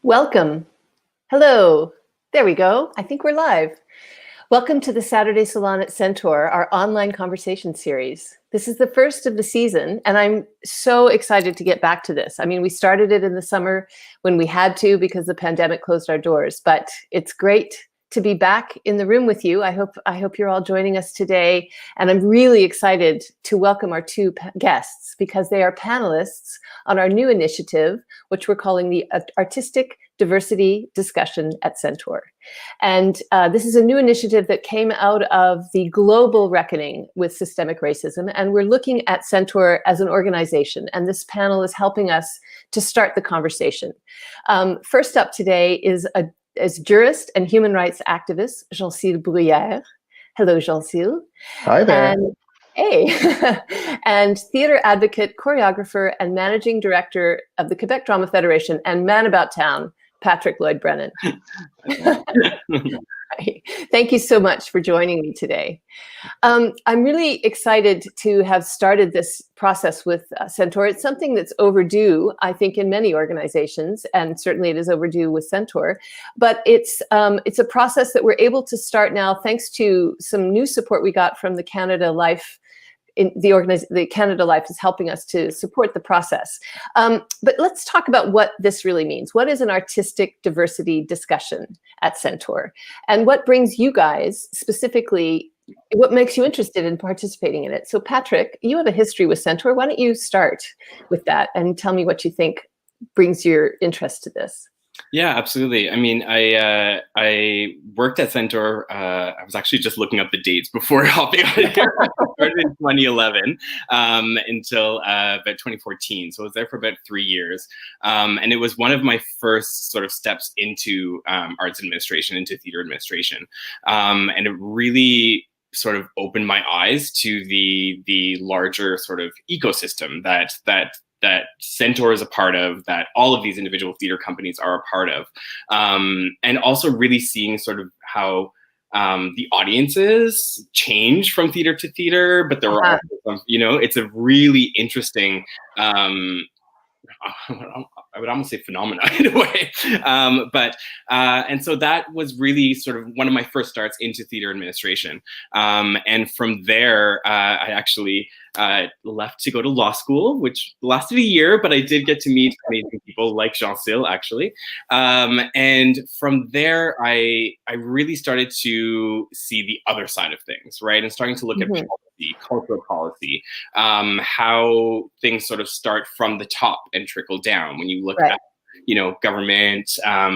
Welcome. Hello. There we go. I think we're live. Welcome to the Saturday Salon at Centaur, our online conversation series. This is the first of the season, and I'm so excited to get back to this. I mean, we started it in the summer when we had to because the pandemic closed our doors, but it's great to be back in the room with you. I hope you're all joining us today, and I'm really excited to welcome our two guests because they are panelists on our new initiative, which we're calling the Artistic Diversity Discussion at Centaur. And this is a new initiative that came out of the global reckoning with systemic racism, and we're looking at Centaur as an organization, and this panel is helping us to start the conversation. First up today is jurist and human rights activist, Jeansil Bruyère. Hello, Jeansil. Hi there. Hey. And theater advocate, choreographer, and managing director of the Quebec Drama Federation and man about town, Patrick Lloyd Brennan. Thank you so much for joining me today. I'm really excited to have started this process with Centaur. It's something that's overdue, I think, in many organizations, and certainly it is overdue with Centaur. But it's a process that we're able to start now thanks to some new support we got from the Canada Life. The Canada Life is helping us to support the process. But let's talk about what this really means. What is an artistic diversity discussion at Centaur? And what brings you guys specifically, what makes you interested in participating in it? So Patrick, you have a history with Centaur. Why don't you start with that and tell me what you think brings your interest to this? Yeah, absolutely. I mean, I worked at Centaur. I was actually just looking up the dates before hopping on it. I started in 2011 until about 2014. So I was there for about 3 years. And it was one of my first sort of steps into arts administration, into theater administration. And it really sort of opened my eyes to the larger sort of ecosystem that Centaur is a part of, that all of these individual theater companies are a part of. And also really seeing sort of how the audiences change from theater to theater, but there are, it's a really interesting, I would almost say phenomena in a way. And so that was really sort of one of my first starts into theater administration. And from there, I actually left to go to law school, which lasted a year, but I did get to meet amazing people like Jeansil, actually. And from there, I really started to see the other side of things, right? And starting to look at policy, cultural policy, how things sort of start from the top and trickle down. When you look at government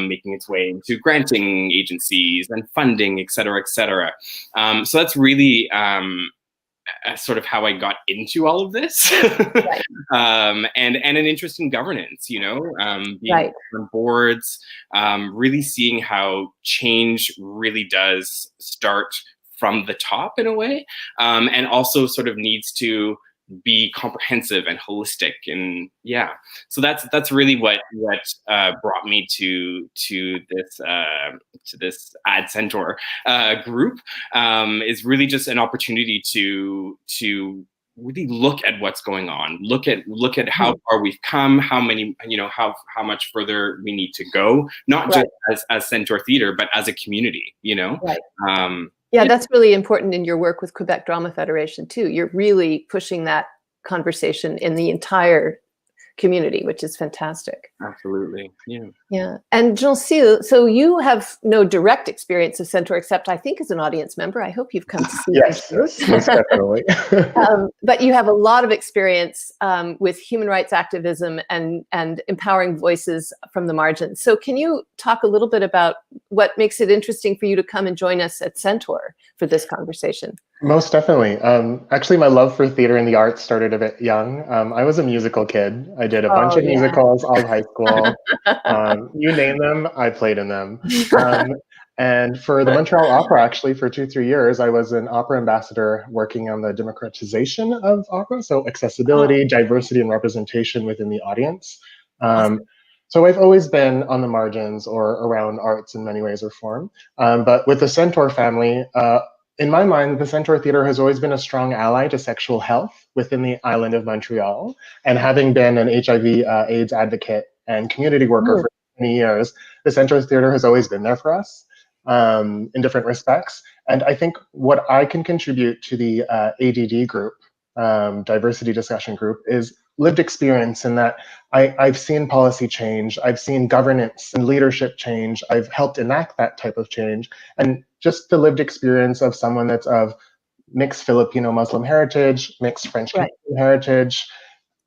making its way into granting agencies and funding, et cetera, et cetera. So that's really sort of how I got into all of this. Right. And an interest in governance, being on boards, really seeing how change really does start from the top in a way, and also sort of needs to be comprehensive and holistic. And so that's really what brought me to this Ad Centaur group, is really just an opportunity to really look at what's going on, look at how far we've come, how much further we need to go, not just as Centaur Theatre, but as a community, Yeah, that's really important in your work with Quebec Drama Federation too. You're really pushing that conversation in the entire community, which is fantastic. Absolutely. Yeah. And Jeansil, so you have no direct experience of Centaur, except I think as an audience member. I hope you've come to see Yes, most definitely. But you have a lot of experience with human rights activism and empowering voices from the margins. So can you talk a little bit about what makes it interesting for you to come and join us at Centaur for this conversation? Most definitely. Actually, my love for theater and the arts started a bit young. I was a musical kid. I did a bunch of musicals all high school. You name them, I played in them. And for the Montreal Opera, actually, for 2-3 years, I was an opera ambassador working on the democratization of opera, so accessibility, diversity, and representation within the audience. So I've always been on the margins or around arts in many ways or form. But with the Centaur family, in my mind, the Centaur Theatre has always been a strong ally to sexual health within the island of Montreal. And having been an HIV/AIDS advocate and community worker for many years, the Centaur Theatre has always been there for us in different respects. And I think what I can contribute to the ADD group, diversity discussion group, is lived experience in that I've seen policy change, I've seen governance and leadership change, I've helped enact that type of change. And just the lived experience of someone that's of mixed Filipino Muslim heritage, mixed French Canadian heritage,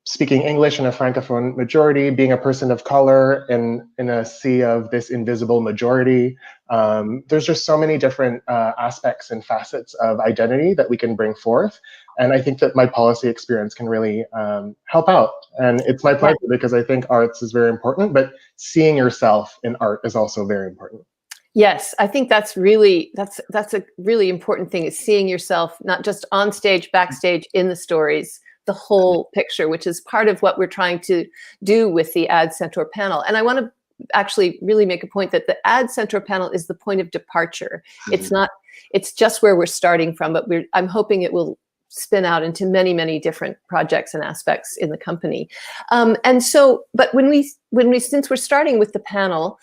speaking English in a Francophone majority, being a person of color in a sea of this invisible majority. There's just so many different aspects and facets of identity that we can bring forth. And I think that my policy experience can really help out. And it's my pleasure because I think arts is very important, but seeing yourself in art is also very important. Yes, I think that's a really important thing, is seeing yourself not just on stage, backstage, in the stories, the whole picture, which is part of what we're trying to do with the Ad Centaur panel. And I want to actually really make a point that the Ad Centaur panel is the point of departure. It's just where we're starting from, but I'm hoping it will spin out into many, many different projects and aspects in the company. And so, but since we're starting with the panel,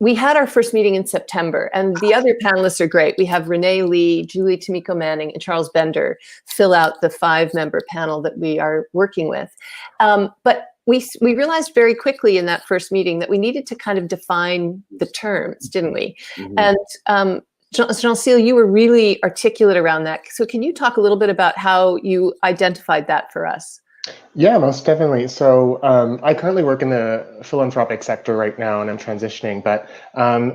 we had our first meeting in September, and the other panelists are great. We have Renee Lee, Julie Tomiko Manning, and Charles Bender fill out the 5-member panel that we are working with. But we realized very quickly in that first meeting that we needed to kind of define the terms, didn't we? Mm-hmm. And Jeansil, you were really articulate around that. So can you talk a little bit about how you identified that for us? Yeah, most definitely. So I currently work in the philanthropic sector right now, and I'm transitioning. But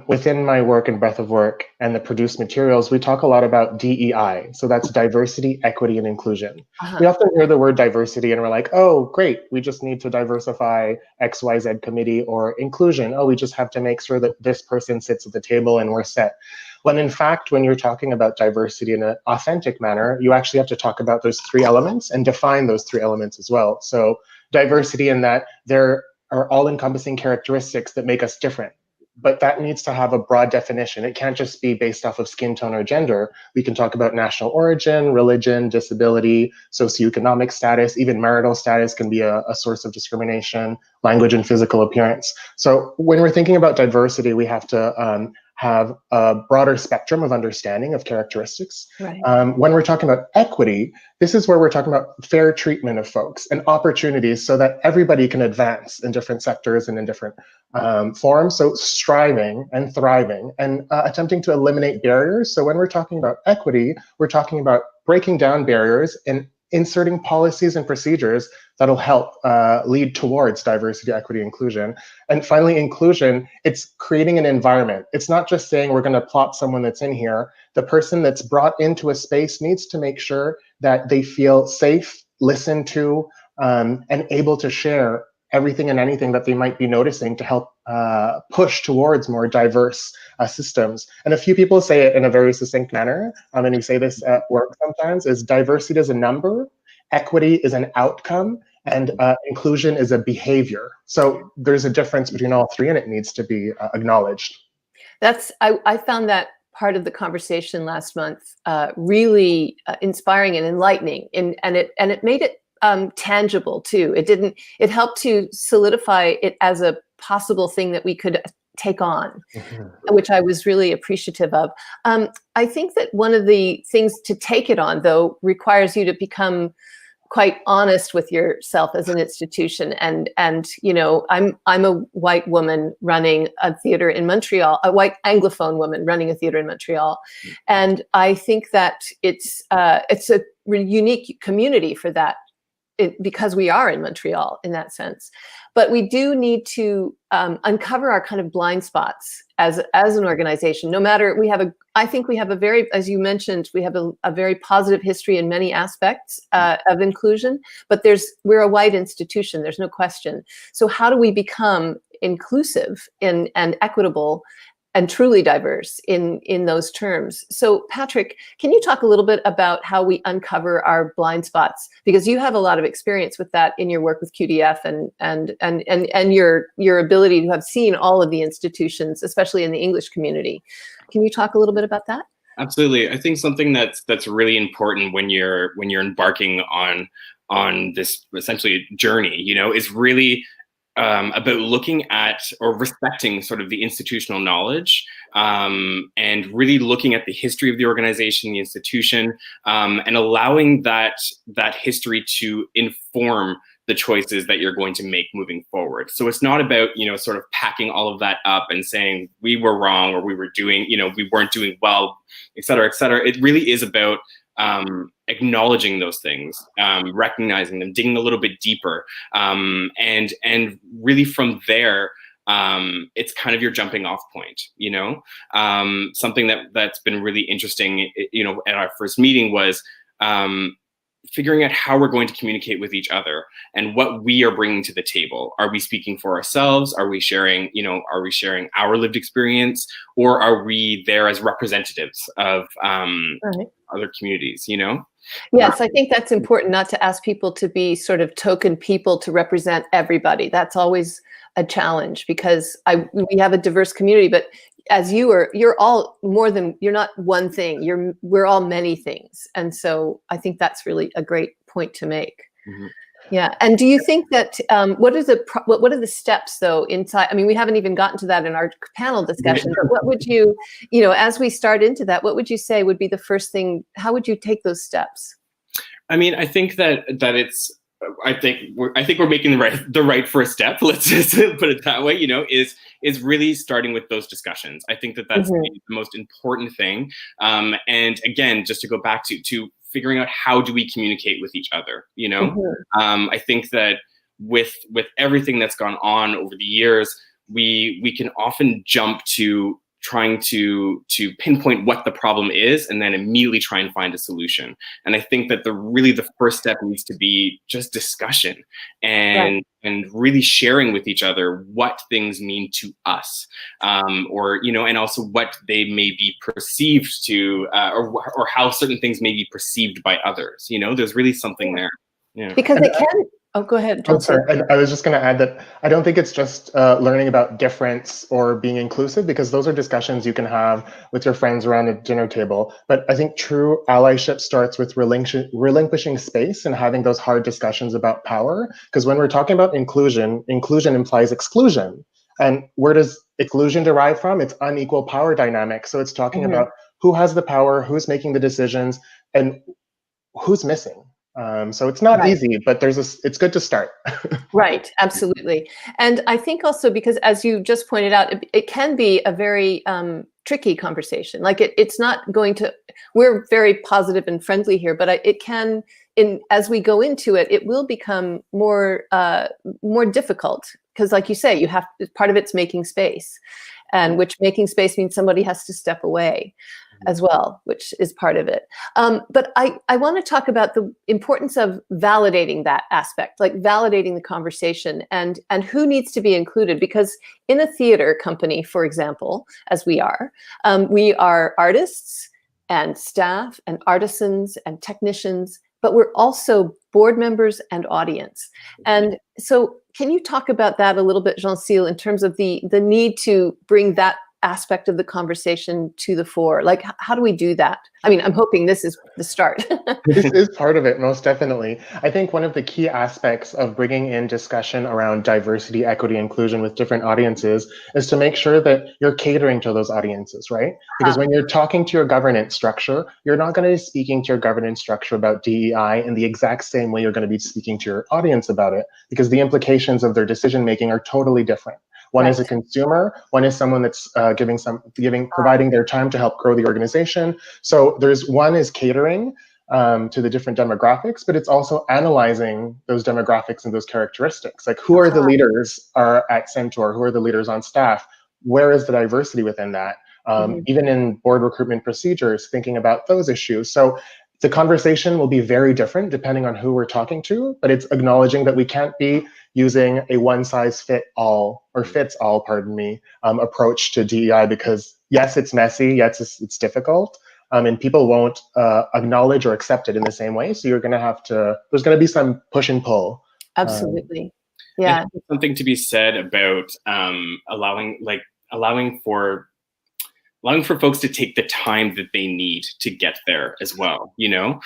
within my work and breadth of work and the produced materials, we talk a lot about DEI. So that's diversity, equity, and inclusion. We often hear the word diversity and we're like, oh, great, we just need to diversify XYZ committee, or inclusion. Oh, we just have to make sure that this person sits at the table and we're set. When in fact, when you're talking about diversity in an authentic manner, you actually have to talk about those 3 elements and define those 3 elements as well. So diversity in that there are all-encompassing characteristics that make us different, but that needs to have a broad definition. It can't just be based off of skin tone or gender. We can talk about national origin, religion, disability, socioeconomic status, even marital status can be a source of discrimination, language and physical appearance. So when we're thinking about diversity, we have to have a broader spectrum of understanding of characteristics. Right. When we're talking about equity, this is where we're talking about fair treatment of folks and opportunities so that everybody can advance in different sectors and in different forms. So striving and thriving and attempting to eliminate barriers. So when we're talking about equity, we're talking about breaking down barriers and inserting policies and procedures that'll help lead towards diversity, equity, inclusion. And finally, inclusion, it's creating an environment. It's not just saying we're gonna plot someone that's in here. The person that's brought into a space needs to make sure that they feel safe, listened to, and able to share everything and anything that they might be noticing to help push towards more diverse systems. And a few people say it in a very succinct manner, and we say this at work sometimes, is diversity is a number, equity is an outcome, and inclusion is a behavior. So there's a difference between all 3, and it needs to be acknowledged. I found that part of the conversation last month really inspiring and enlightening, and it made it tangible too. It helped to solidify it as a possible thing that we could take on, which I was really appreciative of. I think that one of the things to take it on, though, requires you to become quite honest with yourself as an institution. And you know, I'm a white woman running a theater in Montreal, a white Anglophone woman running a theater in Montreal, and I think that it's a unique community for that. Because we are in Montreal in that sense. But we do need to uncover our kind of blind spots as an organization. No matter, I think we have a very, as you mentioned, we have a very positive history in many aspects of inclusion, but we're a white institution, there's no question. So how do we become inclusive and equitable and truly diverse in those terms? So Patrick, can you talk a little bit about how we uncover our blind spots? Because you have a lot of experience with that in your work with QDF and your ability to have seen all of the institutions, especially in the English community. Can you talk a little bit about that? Absolutely. I think something that's really important when you're embarking on this essentially journey, you know, is really about looking at or respecting sort of the institutional knowledge, and really looking at the history of the organization, the institution, and allowing that history to inform the choices that you're going to make moving forward. So it's not about, sort of packing all of that up and saying we were wrong or we were doing, we weren't doing well, et cetera, et cetera. It really is about acknowledging those things, recognizing them, digging a little bit deeper, and really from there, it's kind of your jumping off point. Something that's been really interesting, at our first meeting was figuring out how we're going to communicate with each other and what we are bringing to the table. Are we speaking for ourselves? Are we sharing, our lived experience, or are we there as representatives of other communities, Yes, I think that's important, not to ask people to be sort of token people to represent everybody. That's always a challenge, because we have a diverse community, but as you're all more than, you're not one thing, we're all many things. And so I think that's really a great point to make. Mm-hmm. Yeah. And do you think that, what are the steps though inside? I mean, we haven't even gotten to that in our panel discussion, but what would you, as we start into that, what would you say would be the first thing? How would you take those steps? I mean, I think that it's, I think we're making the right first step. Let's just put it that way. Is really starting with those discussions. I think that's the most important thing. And again, just to go back to figuring out how do we communicate with each other. I think that with everything that's gone on over the years, we can often jump to trying to pinpoint what the problem is and then immediately try and find a solution. And I think that the first step needs to be just discussion and really sharing with each other what things mean to us, or and also what they may be perceived to, or how certain things may be perceived by others. There's really something there. Yeah. Because it can. Oh, go ahead, Jeansil. I'm sorry. And I was just going to add that I don't think it's just learning about difference or being inclusive, because those are discussions you can have with your friends around a dinner table. But I think true allyship starts with relinquishing space and having those hard discussions about power. Because when we're talking about inclusion implies exclusion. And where does exclusion derive from? It's unequal power dynamics. So it's talking about who has the power, who's making the decisions, and who's missing. So it's not easy, but it's good to start. Right, absolutely. And I think also because, as you just pointed out, it can be a very tricky conversation. Like it's not going to, we're very positive and friendly here, but it can, as we go into it, it will become more difficult, because like you say, part of it's making space, and which making space means somebody has to step away as well, which is part of it. But I want to talk about the importance of validating that aspect, like validating the conversation and who needs to be included. Because in a theater company, for example, as we are artists and staff and artisans and technicians, but we're also board members and audience. And so can you talk about that a little bit, Jeansil, in terms of the need to bring that aspect of the conversation to the fore? Like, how do we do that? I mean, I'm hoping this is the start. This is part of it, most definitely. I think one of the key aspects of bringing in discussion around diversity, equity, inclusion with different audiences is to make sure that you're catering to those audiences, right? Because when you're talking to your governance structure, you're not going to be speaking to your governance structure about DEI in the exact same way you're going to be speaking to your audience about it, because the implications of their decision-making are totally different. One is a consumer, one is someone that's providing their time to help grow the organization. So one is catering to the different demographics, but it's also analyzing those demographics and those characteristics. Like, who are the leaders at Centaur? Who are the leaders on staff? Where is the diversity within that? Even in board recruitment procedures, thinking about those issues. So the conversation will be very different depending on who we're talking to, but it's acknowledging that we can't be using a one-size-fits-all approach to DEI, because yes, it's messy, yes, it's difficult, and people won't acknowledge or accept it in the same way. So there's going to be some push and pull. Absolutely. Yeah. Something to be said about allowing for allowing for folks to take the time that they need to get there as well, you know,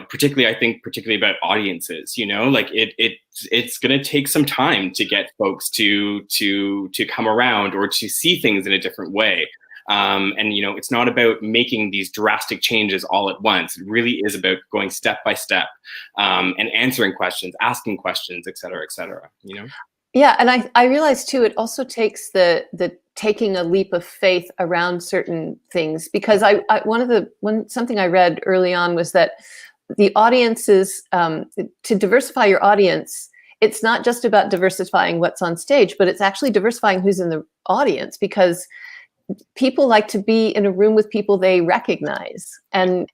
particularly, I think particularly about audiences, you know, like it's going to take some time to get folks to come around or to see things in a different way. And, you know, it's not about making these drastic changes all at once. It really is about going step by step, and answering questions, asking questions, et cetera, you know? Yeah, and I realize too, it also takes the taking a leap of faith around certain things, because something I read early on was that the audiences, to diversify your audience, it's not just about diversifying what's on stage, but it's actually diversifying who's in the audience, because people like to be in a room with people they recognize, and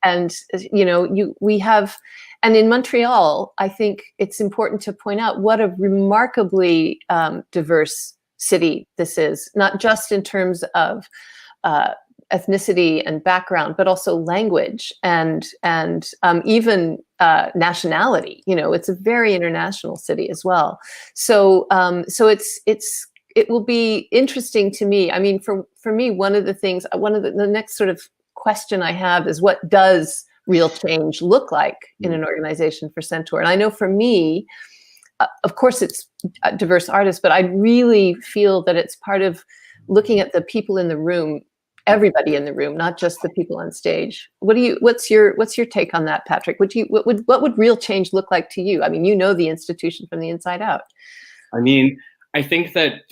you know, we have. And in Montreal, I think it's important to point out what a remarkably diverse city this is, not just in terms of ethnicity and background, but also language and even nationality. You know, it's a very international city as well. So it will be interesting to me. I mean, for me, one of the next sort of question I have is, what does real change look like in an organization for Centaur? And I know for me, of course, it's diverse artists, but I really feel that it's part of looking at the people in the room, everybody in the room, not just the people on stage. What's your take on that, Patrick? What would real change look like to you? I mean, you know the institution from the inside out. I mean, I think that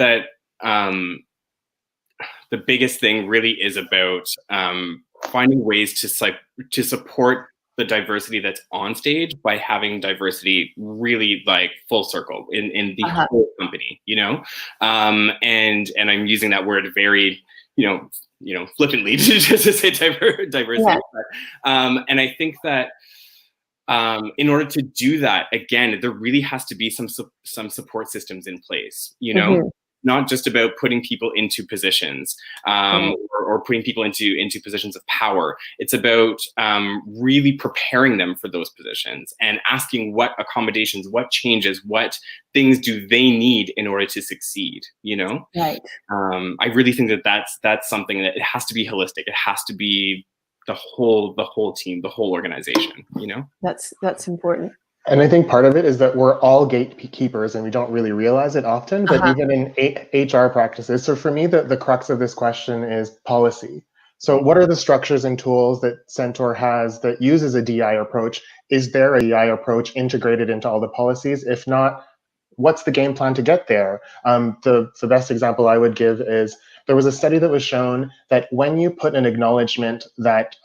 the biggest thing really is about finding ways to support the diversity that's on stage by having diversity really like full circle in the whole company, you know, and I'm using that word very, you know, flippantly just to say diversity. Yeah. But, and I think that in order to do that, again, there really has to be some support systems in place, you know. Not just about putting people into positions, or putting people into positions of power. It's about really preparing them for those positions and asking what accommodations, what changes, what things do they need in order to succeed, you know? Right. I really think that that's something that it has to be holistic. It has to be the whole team, the whole organization, you know? That's important. And I think part of it is that we're all gatekeepers and we don't really realize it often, but even in HR practices. So for me, the crux of this question is policy. So what are the structures and tools that Centaur has that uses a DI approach? Is there a DI approach integrated into all the policies? If not, what's the game plan to get there? The best example I would give is there was a study that was shown that when you put an acknowledgement that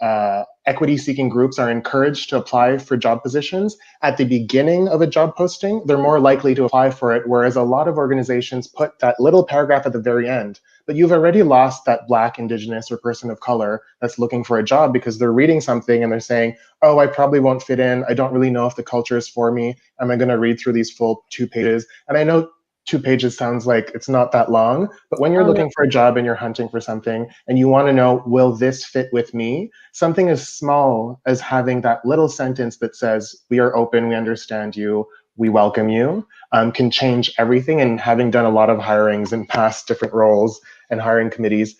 equity-seeking groups are encouraged to apply for job positions at the beginning of a job posting, they're more likely to apply for it, whereas a lot of organizations put that little paragraph at the very end. But you've already lost that Black, Indigenous, or person of color that's looking for a job because they're reading something and they're saying, oh, I probably won't fit in. I don't really know if the culture is for me. Am I going to read through these full 2 pages? And I know 2 pages sounds like it's not that long, but when you're looking for a job and you're hunting for something and you want to know, will this fit with me? Something as small as having that little sentence that says, we are open, we understand you, we welcome you, can change everything. And having done a lot of hirings in past different roles and hiring committees,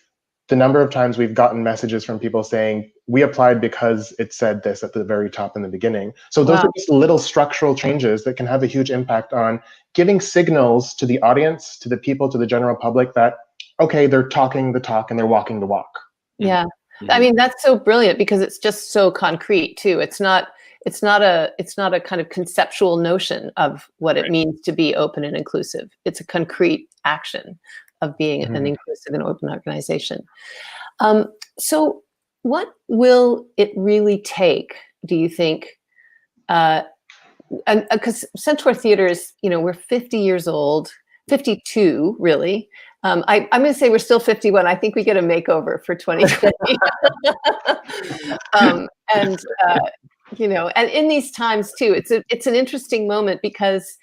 the number of times we've gotten messages from people saying, we applied because it said this at the very top in the beginning. So those are just little structural changes that can have a huge impact on giving signals to the audience, to the people, to the general public that, okay, they're talking the talk and they're walking the walk. Yeah. I mean, that's so brilliant because it's just so concrete too. It's not a kind of conceptual notion of what it means to be open and inclusive. It's a concrete action of being an inclusive and open organization. So what will it really take, do you think? And because Centaur Theatre is, you know, we're 50 years old, 52 really. I'm going to say we're still 51. I think we get a makeover for 2020. You know, and in these times too, it's an interesting moment because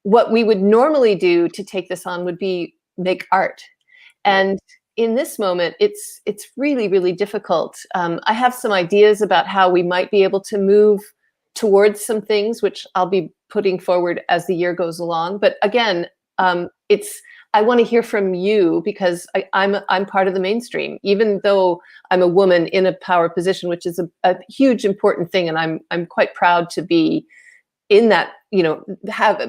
what we would normally do to take this on would be make art. And in this moment, it's really, really difficult. I have some ideas about how we might be able to move towards some things, which I'll be putting forward as the year goes along. But again, it's I want to hear from you, because I'm part of the mainstream, even though I'm a woman in a power position, which is a huge important thing, and I'm quite proud to be in that, you know,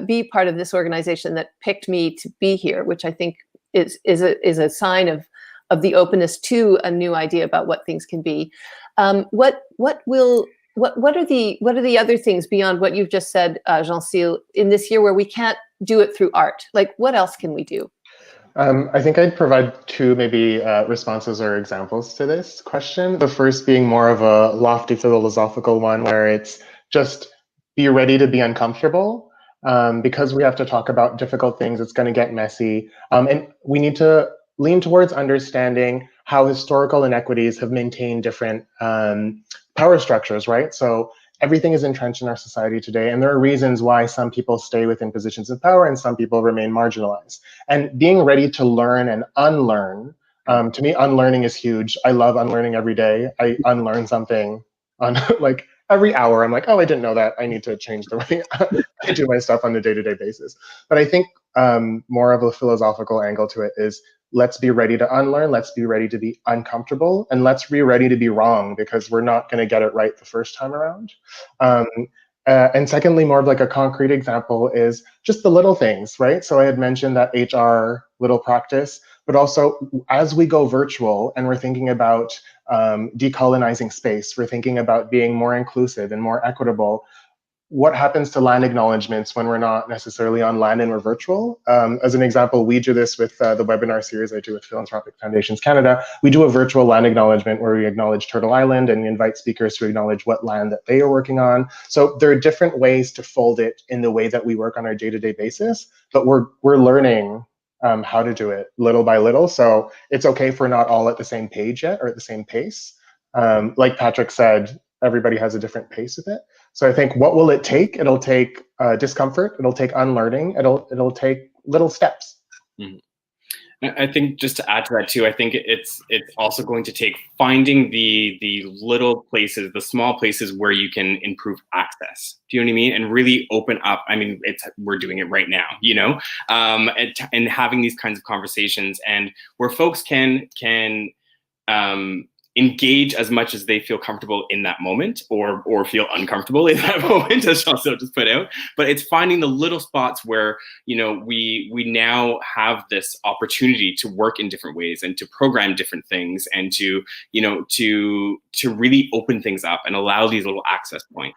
be part of this organization that picked me to be here, which I think is a sign of the openness to a new idea about what things can be. What are the other things beyond what you've just said, Jeansil, in this year where we can't do it through art? Like, what else can we do? I think I'd provide two maybe responses or examples to this question. The first being more of a lofty philosophical one, where it's just be ready to be uncomfortable. Because we have to talk about difficult things, it's going to get messy. And we need to lean towards understanding how historical inequities have maintained different power structures, right? So everything is entrenched in our society today, and there are reasons why some people stay within positions of power and some people remain marginalized. And being ready to learn and unlearn, to me, unlearning is huge. I love unlearning every day. I unlearn something on like every hour. I'm like, oh, I didn't know that. I need to change the way I do my stuff on a day-to-day basis. But I think more of a philosophical angle to it is, let's be ready to unlearn, let's be ready to be uncomfortable, and let's be ready to be wrong, because we're not going to get it right the first time around. And secondly, more of like a concrete example is just the little things, right? So I had mentioned that HR little practice, but also as we go virtual and we're thinking about decolonizing space, we're thinking about being more inclusive and more equitable. What happens to land acknowledgements when we're not necessarily on land and we're virtual? As an example, we do this with the webinar series I do with Philanthropic Foundations Canada. We do a virtual land acknowledgement where we acknowledge Turtle Island and we invite speakers to acknowledge what land that they are working on. So there are different ways to fold it in the way that we work on our day-to-day basis, but we're learning how to do it little by little. So it's okay if we're not all at the same page yet or at the same pace. Like Patrick said, everybody has a different pace with it. So I think, what will it take? It'll take discomfort. It'll take unlearning. It'll take little steps. Mm-hmm. I think just to add to that too, I think it's also going to take finding the little places, the small places where you can improve access. Do you know what I mean? And really open up. I mean, we're doing it right now, you know, and having these kinds of conversations, and where folks can engage as much as they feel comfortable in that moment, or feel uncomfortable in that moment, as Jeansil just put out. But it's finding the little spots where, you know, we now have this opportunity to work in different ways and to program different things, and to, you know, to really open things up and allow these little access points.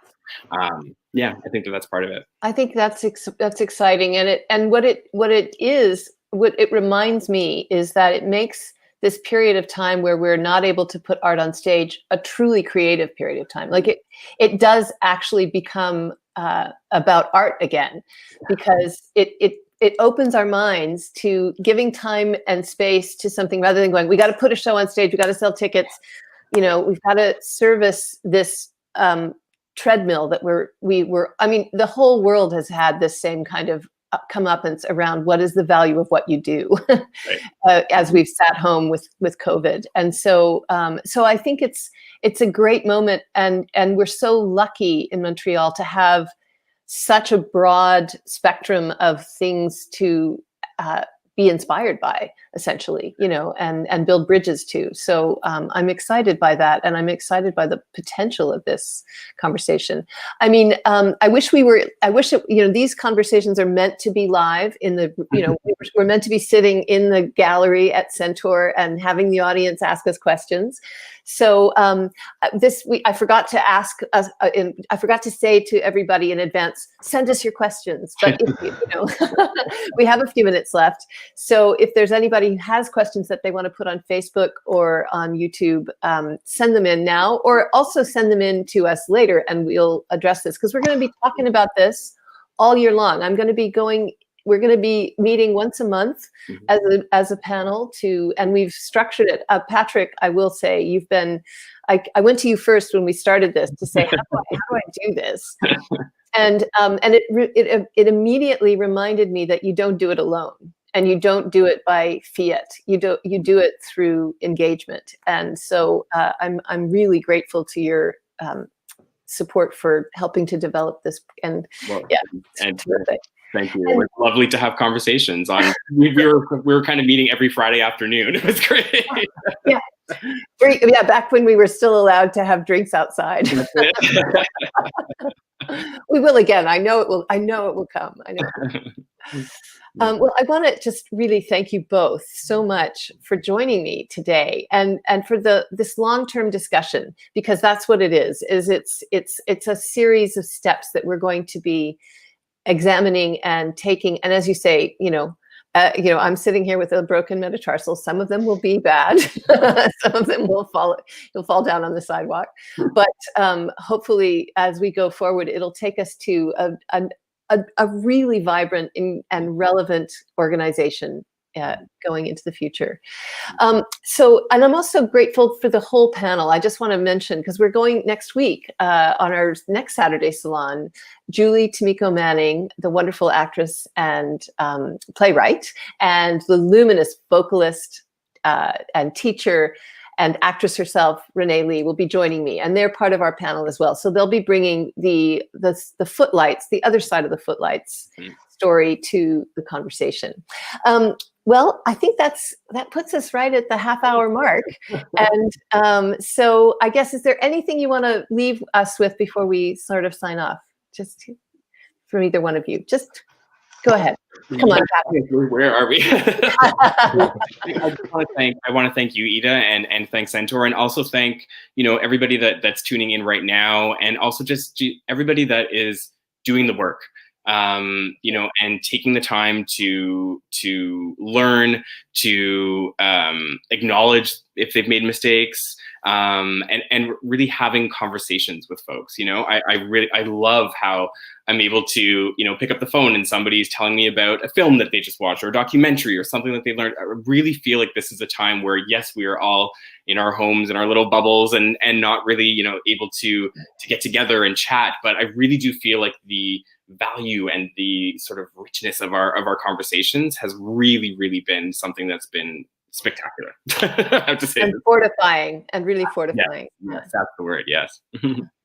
Yeah, I think that's part of it. I think that's exciting, and what it reminds me is that it makes this period of time where we're not able to put art on stage a truly creative period of time. Like it does actually become about art again, because it opens our minds to giving time and space to something, rather than going, we got to put a show on stage, we got to sell tickets, you know, we've got to service this treadmill that I mean, the whole world has had this same kind of comeuppance around what is the value of what you do, right. As we've sat home with COVID. And so I think it's a great moment, and we're so lucky in Montreal to have such a broad spectrum of things to be inspired by, essentially, you know, and build bridges to. So I'm excited by that, and I'm excited by the potential of this conversation. I mean, I wish it, you know, these conversations are meant to be live in the, you know, we're meant to be sitting in the gallery at Centaur and having the audience ask us questions. So I forgot to ask us, I forgot to say to everybody in advance, send us your questions. But if you know, we have a few minutes left. So if there's anybody who has questions that they want to put on Facebook or on YouTube, send them in now, or also send them in to us later, and we'll address this, because we're going to be talking about this all year long. We're going to be meeting once a month as a panel and we've structured it. Patrick, I will say, you've been, I went to you first when we started this to say, how do I do this? And it immediately reminded me that you don't do it alone, and you don't do it by fiat. You do it through engagement. And so I'm really grateful to your support for helping to develop this. And yeah, it's terrific. Thank you. It was lovely to have conversations on. We were kind of meeting every Friday afternoon. It was great. Yeah. Yeah, back when we were still allowed to have drinks outside. We will again. I know it will come. I know. Well, I want to just really thank you both so much for joining me today, and for this long-term discussion, because that's what it is. It's a series of steps that we're going to be examining and taking. And as you say, I'm sitting here with a broken metatarsal. Some of them will be bad. Some of them will you'll fall down on the sidewalk. But hopefully, as we go forward, it'll take us to a really vibrant and relevant organization going into the future. And I'm also grateful for the whole panel. I just want to mention, because we're going next week on our next Saturday Salon, Julie Tomiko Manning, the wonderful actress and playwright, and the luminous vocalist and teacher and actress herself, Renee Lee, will be joining me, and they're part of our panel as well. So they'll be bringing the footlights, the other side of the footlights story to the conversation. Well, I think that puts us right at the half-hour mark. And so I guess, is there anything you want to leave us with before we sort of sign off? Just from either one of you. Just go ahead. Come on, Pat. Where are we? I want to thank you, Eda, and thank Centaur, and also thank everybody that's tuning in right now, and also just everybody that is doing the work. And taking the time to learn, to acknowledge if they've made mistakes, and really having conversations with folks. I love how I'm able to, pick up the phone and somebody's telling me about a film that they just watched, or a documentary, or something that they learned. I really feel like this is a time where, yes, we are all in our homes, in our little bubbles, and not really, able to get together and chat. But I really do feel like the value and the sort of richness of our conversations has really, really been something that's been spectacular. I have to say, and fortifying, and really fortifying. Yes, that's the word. Yes.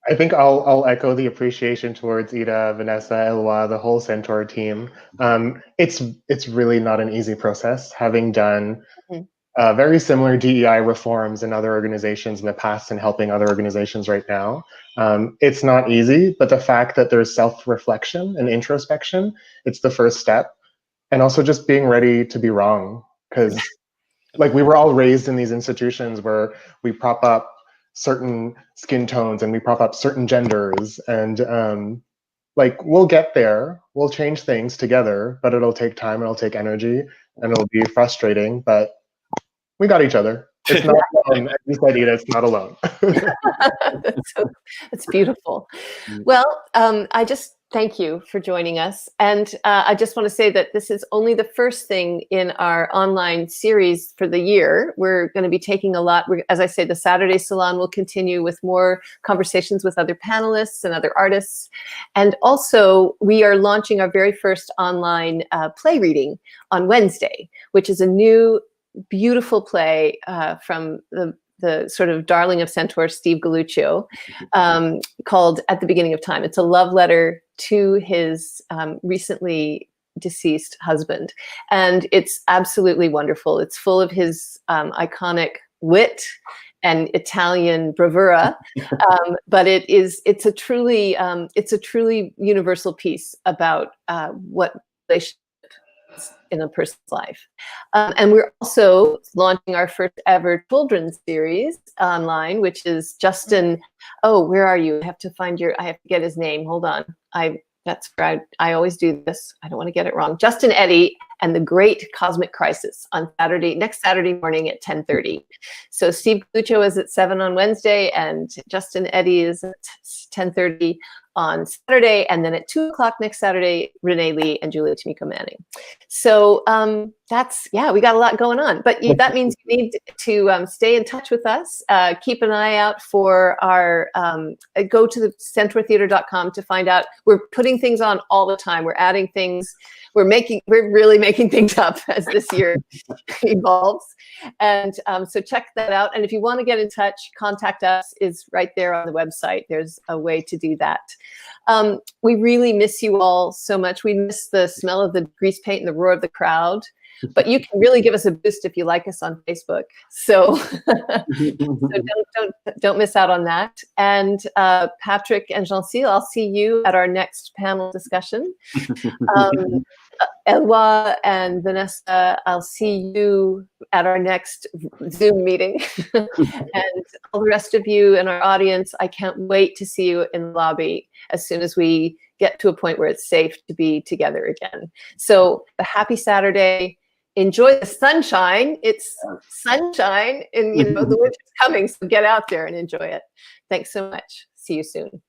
I think I'll echo the appreciation towards Eda, Vanessa, Eloi, the whole Centaur team. It's really not an easy process, having done very similar DEI reforms in other organizations in the past and helping other organizations right now. It's not easy, but the fact that there's self-reflection and introspection, it's the first step. And also just being ready to be wrong, because we were all raised in these institutions where we prop up certain skin tones and we prop up certain genders, and we'll get there, we'll change things together, but it'll take time, it'll take energy, and it'll be frustrating, but we got each other. It's not alone. As you said, Eda, it's not alone. That's beautiful. Well, I just thank you for joining us. And I just want to say that this is only the first thing in our online series for the year. We're going to be taking a lot. As I say, the Saturday Salon will continue with more conversations with other panelists and other artists. And also, we are launching our very first online play reading on Wednesday, which is a new beautiful play from the sort of darling of Centaur, Steve Galluccio, called At the Beginning of Time. It's a love letter to his recently deceased husband. And it's absolutely wonderful. It's full of his iconic wit and Italian bravura, but it's a truly universal piece about what relationship in a person's life. And we're also launching our first ever children's series online, which is Justin. Oh, where are you? I have to get his name. Hold on. That's where I always do this. I don't want to get it wrong. Justin Eddy and the Great Cosmic Crisis on next Saturday morning at 10:30. So Steve Galluccio is at 7 on Wednesday, and Justin Eddy is at 10:30 on Saturday, and then at 2 o'clock next Saturday, Renee Lee and Julia Tomiko Manning. So we got a lot going on, but that means you need to stay in touch with us. Keep an eye out for our, go to the centaurtheatre.com to find out. We're putting things on all the time. We're adding things. We're really making making things up as this year evolves. And so check that out. And if you want to get in touch, contact us is right there on the website. There's a way to do that. We really miss you all so much. We miss the smell of the grease paint and the roar of the crowd. But you can really give us a boost if you like us on Facebook. So, don't miss out on that. And Patrick and Jeansil, I'll see you at our next panel discussion. Eloi and Vanessa, I'll see you at our next Zoom meeting. And all the rest of you in our audience, I can't wait to see you in the lobby as soon as we get to a point where it's safe to be together again. So a happy Saturday. Enjoy the sunshine. It's sunshine and the winter's coming, so get out there and enjoy it. Thanks so much. See you soon.